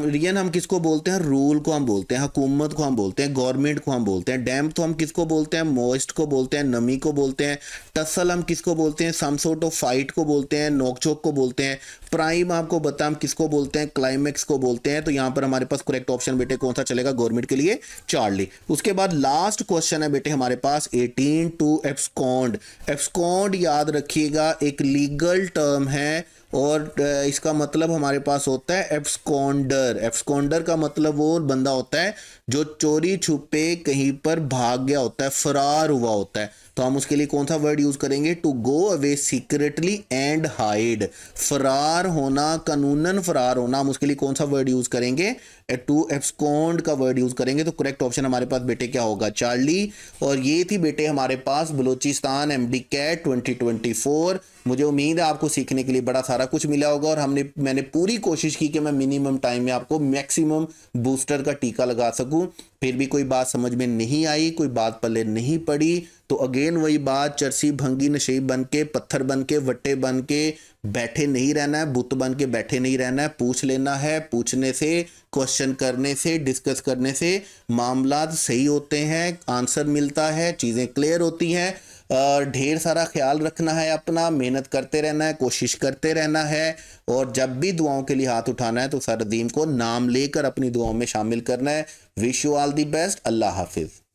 Rayon हम किसको बोलते हैं, रूल को हम बोलते हैं, हुकूमत को हम बोलते हैं, गवर्नमेंट को हम बोलते हैं। डैम्प तो हम किसको बोलते हैं, मॉइस्ट को बोलते हैं, नमी को बोलते हैं। टसल हम किसको बोलते हैं, सम सॉर्ट ऑफ फाइट को बोलते हैं, नोकझोंक को बोलते हैं। प्राइम आपको बता हम किसको बोलते हैं, क्लाइमेक्स को बोलते हैं। तो यहां पर हमारे पास करेक्ट ऑप्शन बेटे कौन सा चलेगा, गवर्नमेंट के लिए चार्ली। उसके बाद लास्ट क्वेश्चन है बेटे हमारे पास 18 टू एब्सकॉन्ड। एब्सकॉन्ड याद रखिएगा एक लीगल टर्म है, और इसका मतलब हमारे पास होता है एब्सकॉन्डर। एब्सकॉन्डर का मतलब वो बंदा होता है जो चोरी छुपे कहीं पर भाग गया होता है, फरार हुआ होता है। तो हम उसके लिए कौन सा वर्ड यूज करेंगे, to go away secretly and hide. फरार होना, कानूनन फरार होना, हम उसके लिए कौन सा वर्ड यूज करेंगे, टू एब्सकॉन्ड का वर्ड यूज करेंगे। तो करेक्ट ऑप्शन हमारे पास बेटे क्या होगा, चार्ली। और ये थी बेटे हमारे पास बलूचिस्तान एमडी कैट 2024। मुझे उम्मीद है आपको सीखने के लिए बड़ा सारा कुछ मिला होगा, और मैंने पूरी कोशिश की कि मैं मिनिमम टाइम में आपको मैक्सिमम बूस्टर का टीका लगा सकूं। फिर भी कोई बात समझ में नहीं आई, कोई बात पल्ले नहीं पड़ी, तो अगेन वही बात, चरसी भंगी नशे बन के, पत्थर बन के, वट्टे बन के बैठे नहीं रहना है, बुत बन के बैठे नहीं रहना है। पूछ लेना है, पूछने से, क्वेश्चन करने से, डिस्कस करने से मामला सही होते हैं, आंसर मिलता है, चीज़ें क्लियर होती हैं। ढेर सारा ख्याल रखना है अपना, मेहनत करते रहना है, कोशिश करते रहना है, और जब भी दुआओं के लिए हाथ उठाना है तो सर रदीम को नाम लेकर अपनी दुआओं में शामिल करना है। Wish you all the best. अल्लाह हाफिज़।